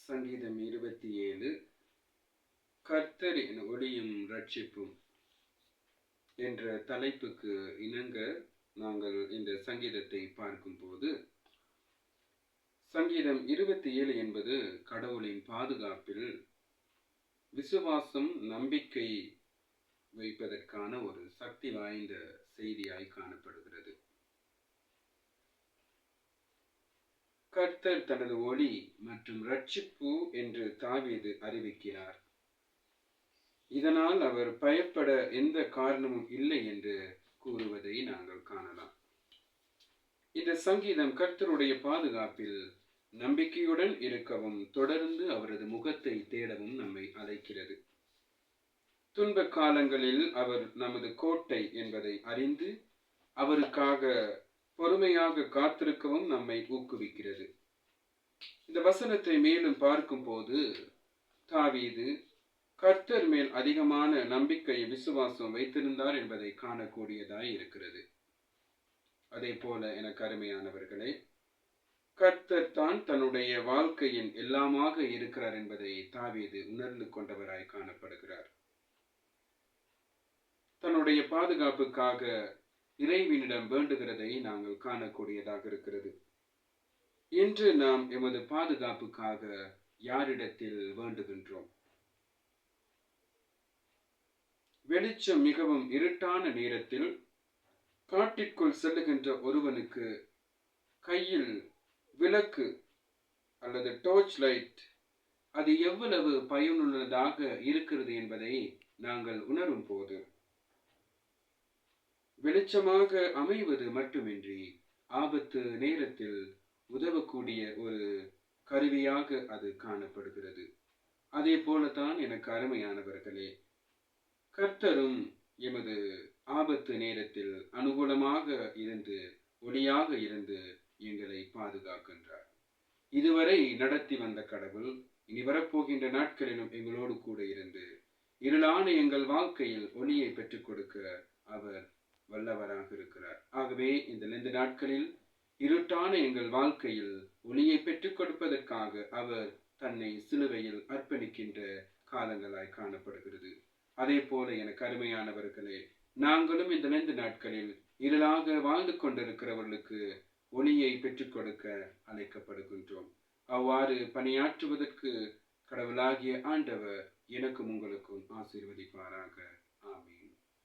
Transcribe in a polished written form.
சங்கீதம் 27 கர்த்தர் என் ஒளியும் ரட்சிப்பும் என்ற தலைப்புக்கு இணங்க நாங்கள் இந்த சங்கீதத்தை பார்க்கும்போது, சங்கீதம் 27 என்பது கடவுளின் பாதுகாப்பில் விசுவாசம், நம்பிக்கை வைப்பதற்கான ஒரு சக்தி வாய்ந்த செய்தியாய் காணப்படுகிறது. கர்த்தர் தனது ஒளி மற்றும் ரட்சிப்பு என்று தாவீது அறிவிக்கிறார். இதனால் அவர் பயப்பட எந்த காரணமும் இல்லை என்று கூறுவதை நாங்கள் காணலாம். இந்த சங்கீதம் கர்த்தருடைய பாதுகாப்பில் நம்பிக்கையுடன் இருக்கவும், தொடர்ந்து அவரது முகத்தை தேடவும் நம்மை அழைக்கிறது. துன்ப காலங்களில் அவர் நமது கோட்டை என்பதை அறிந்து அவருக்காக பொறுமையாக காத்திருக்கவும் நம்மை ஊக்குவிக்கிறது. இந்த வசனத்தை மேலும் பார்க்கும்போது, தாவீது கர்த்தர் மேல் அதிகமான நம்பிக்கை, விசுவாசம் வைத்திருந்தார் என்பதை காணக்கூடியதாய் இருக்கிறது. அதே போல எனக்கு அருமையானவர்களே, கர்த்தர் தான் தன்னுடைய வாழ்க்கையின் எல்லாமாக இருக்கிறார் என்பதை தாவீது உணர்ந்து கொண்டவராய் காணப்படுகிறார். தன்னுடைய பாதுகாப்புக்காக இறைவனிடம் வேண்டுகிறதை நாங்கள் காணக்கூடியதாக இருக்கிறது. இன்று நாம் எமது பாதுகாப்புக்காக யாரிடத்தில் வேண்டுகின்றோம்? வெளிச்சம் மிகவும் இருட்டான நேரத்தில் காட்டிற்குள் செல்லுகின்ற ஒருவனுக்கு கையில் விளக்கு அல்லது டார்ச் லைட் அது எவ்வளவு பயனுள்ளதாக இருக்கிறது என்பதை நாங்கள் உணரும் போது, வெளிச்சமாக அமைவது மட்டுமின்றி ஆபத்து நேரத்தில் உதவக்கூடிய ஒரு கருவியாக அது காணப்படுகிறது. அதே போலதான் எனக்கு அருமையானவர்களே, கர்த்தரும் எமது ஆபத்து நேரத்தில் அனுகூலமாக இருந்து, ஒளியாக இருந்து எங்களை பாதுகாக்கின்றார். இதுவரை நடத்தி வந்த கடவுள் இனி வரப்போகின்ற நாட்களிலும் எங்களோடு கூட இருந்து இருளான எங்கள் வாழ்க்கையில் ஒளியை பெற்றுக் கொடுக்க அவர் வல்லவராக இருக்கிறார். ஆகவே இந்த நாட்களில் இருட்டான எங்கள் வாழ்க்கையில் ஒளியை பெற்றுக் கொடுப்பதற்காக அவர் தன்னை சிலுவையில் அர்ப்பணிக்கின்ற காலங்களாய் காணப்படுகிறது. அதே போல எனக்கு அருமையானவர்களே, நாங்களும் இந்த நாட்களில் இருளாக வாழ்ந்து கொண்டிருக்கிறவர்களுக்கு ஒளியை பெற்றுக் கொடுக்க அழைக்கப்படுகின்றோம். அவ்வாறு பணியாற்றுவதற்கு கடவுளாகிய ஆண்டவர் எனக்கும் உங்களுக்கும் ஆசீர்வதிப்பாராக. ஆமென்.